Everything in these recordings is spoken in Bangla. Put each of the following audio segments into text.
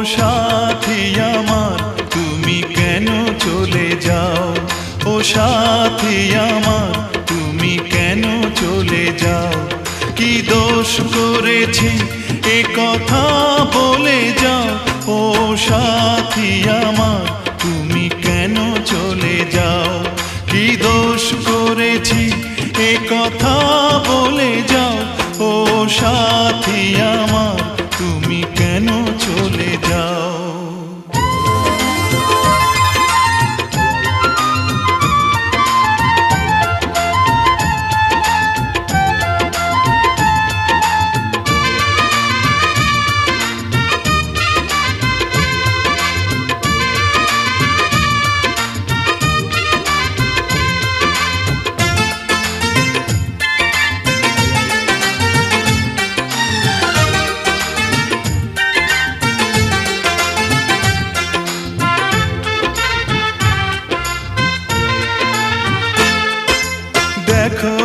সাথী আমার তুমি কেন চলে যাও, ও সাথী আমার তুমি কেন চলে যাও। কি দোষ করেছি এ কথা বলে যাও, ও সাথী আমার তুমি কেন চলে যাও। কি দোষ করেছি এ কথা বলে যাও, ও সাথী আমার তুমি কেন চলে যাও। দেখো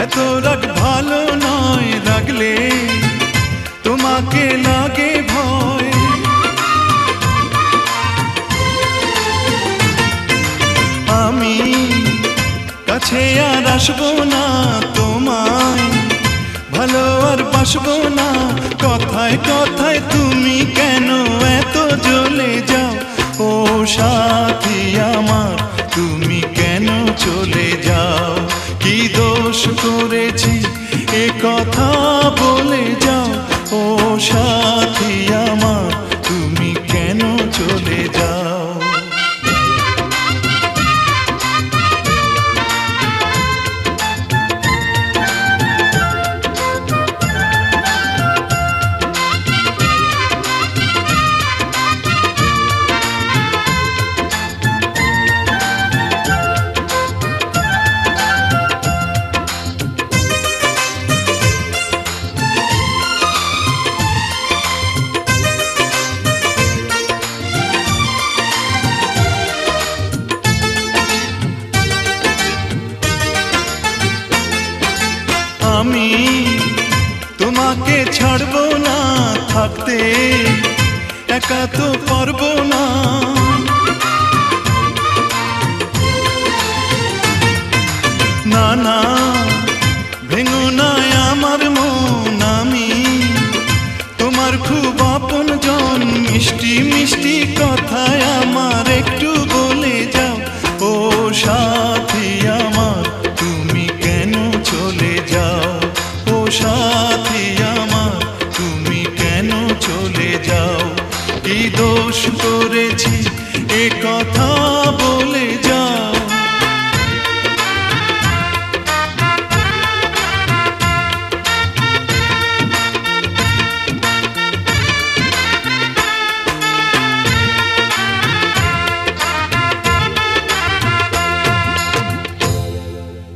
এত রাগ ভালো নয়, রাগলে তোমাকে লাগে ভয়। আমি কাছে আর আসবো না, তোমায় ভালো আর বাসবো না। কথায় কথায় তুমি কেন এত জ্বলে যাও, ও সাথী আমার তুমি কেন চলে যাও। কি দোষ করেছি এ কথা বলে যাও, ও সাথী আমার তুমি কেন চলে যাও। আমি তোমাকে ছাড়বো না, থাকতে একা তো পারবো না। না না ভেঙো না আমার মন, আমি তোমার খুব আপন জন। মিষ্টি মিষ্টি কথায় আমার একটু বলে যাও, ও সাথী আমার তুমি কেন চলে যাও। ও সাথী আমার তুমি কেন চলে যাও। কি দোষ করেছি এ কথা